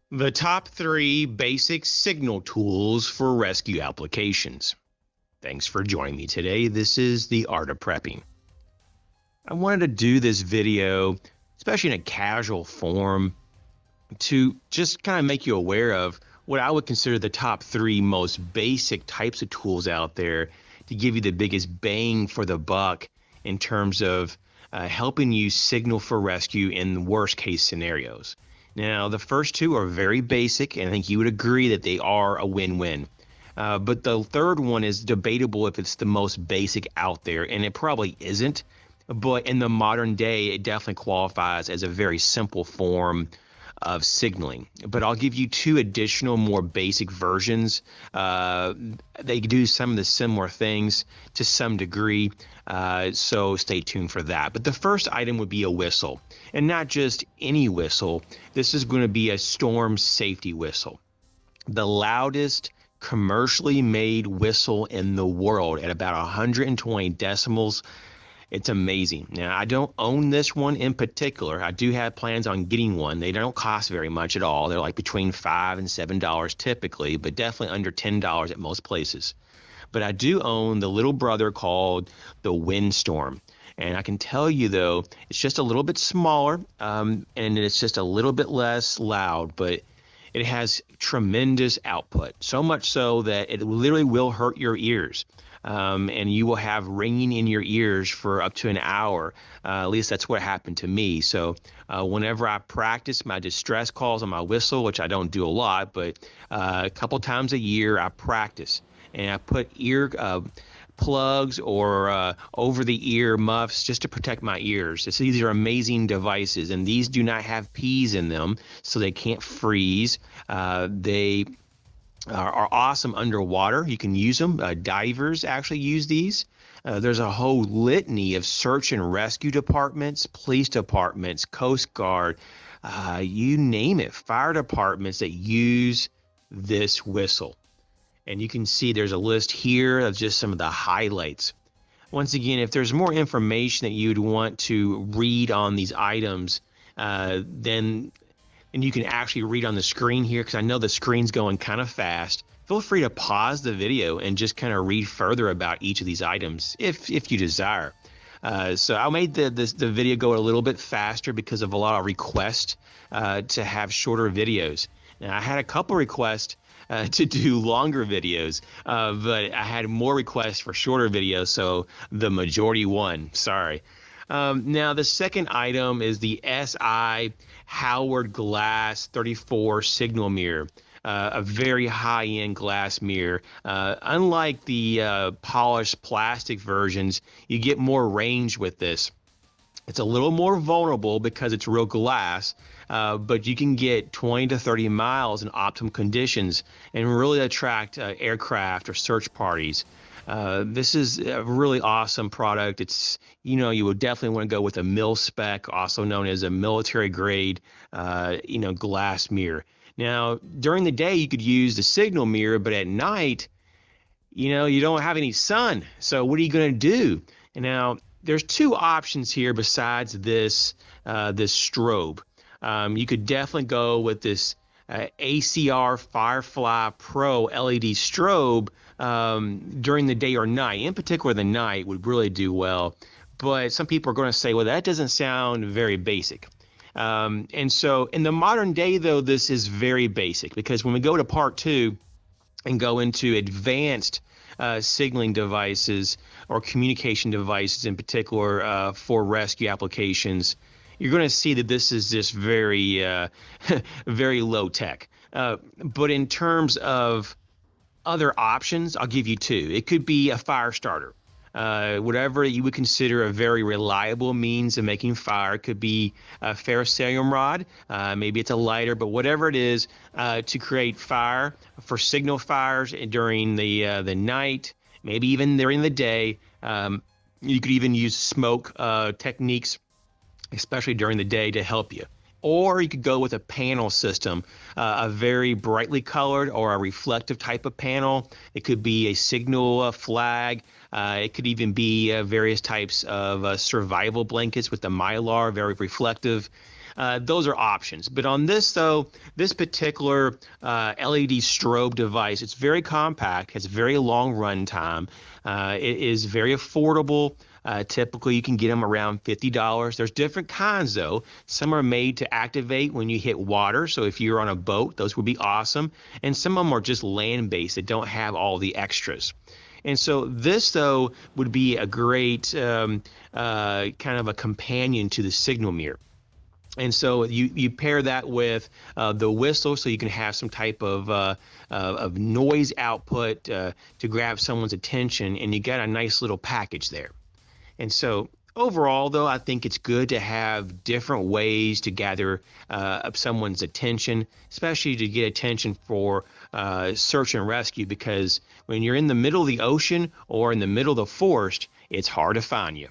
The top 3 basic signal tools for rescue applications. Thanks for joining me today. This is The Art of Prepping. I wanted to do this video, especially in a casual form, to just kind of make you aware of what I would consider the top 3 most basic types of tools out there to give you the biggest bang for the buck in terms of helping you signal for rescue in worst case scenarios. Now, the first 2 are very basic, and I think you would agree that they are a win-win. But the third one is debatable if it's the most basic out there, and it probably isn't. But in the modern day, it definitely qualifies as a very simple form of signaling. But I'll give you 2 additional, more basic versions. They do some of the similar things to some degree, so stay tuned for that. But the first item would be a whistle, and not just any whistle. This is going to be a storm safety whistle, the loudest commercially made whistle in the world at about 120 decibels. It's amazing. Now, I don't own this one in particular. I do have plans on getting one. They don't cost very much at all. They're like between $5 and $7 typically, but definitely under $10 at most places. But I do own the little brother called the Windstorm. And I can tell you, though, it's just a little bit smaller, and it's just a little bit less loud, but it has tremendous output, so much so that it literally will hurt your ears. And you will have ringing in your ears for up to an hour. At least that's what happened to me. So whenever I practice my distress calls on my whistle, which I don't do a lot, but a couple times a year I practice. And I put ear plugs or over-the-ear muffs just to protect my ears. These are amazing devices, and these do not have peas in them, so they can't freeze. They are awesome underwater. You can use them. Divers actually use these. There's a whole litany of search and rescue departments, police departments, Coast Guard, you name it, fire departments that use this whistle. And you can see there's a list here of just some of the highlights. Once again, if there's more information that you'd want to read on these items, then and you can actually read on the screen here, because I know the screen's going kind of fast. Feel free to pause the video and just kind of read further about each of these items if you desire. So I made the video go a little bit faster because of a lot of requests to have shorter videos. Now, I had a couple requests to do longer videos, but I had more requests for shorter videos, so the majority won. Sorry. Now, the second item is the SI Howard Glass 34 signal mirror, a very high-end glass mirror. Unlike the polished plastic versions, you get more range with this. It's a little more vulnerable because it's real glass, but you can get 20 to 30 miles in optimal conditions and really attract aircraft or search parties. This is a really awesome product. It's, you would definitely want to go with a mil spec, also known as a military grade, glass mirror. Now, during the day, you could use the signal mirror, but at night, you don't have any sun. So what are you going to do? And now, there's 2 options here besides this strobe. You could definitely go with this ACR Firefly Pro LED strobe during the day or night. In particular, the night would really do well. But some people are going to say, well, that doesn't sound very basic. And so in the modern day, though, this is very basic, because when we go to part 2 and go into advanced signaling devices or communication devices in particular for rescue applications, you're going to see that this is just very, very low tech. But in terms of other options, I'll give you 2. It could be a fire starter. Whatever you would consider a very reliable means of making fire. It could be a ferrocerium rod, maybe it's a lighter, but whatever it is, to create fire for signal fires during the night, maybe even during the day. You could even use smoke techniques, especially during the day, to help you. Or you could go with a panel system, a very brightly colored or a reflective type of panel. It could be a signal flag. It could even be various types of survival blankets with the Mylar, very reflective. those are options. But on this, though, this particular LED strobe device, it's very compact, has very long run time. It is very affordable. Typically, you can get them around $50. There's different kinds, though. Some are made to activate when you hit water. So if you're on a boat, those would be awesome. And some of them are just land-based that don't have all the extras. And so this, though, would be a great kind of a companion to the signal mirror. And so you pair that with the whistle, so you can have some type of noise output to grab someone's attention, and you got a nice little package there. And so overall, though, I think it's good to have different ways to gather someone's attention, especially to get attention for search and rescue, because when you're in the middle of the ocean or in the middle of the forest, it's hard to find you.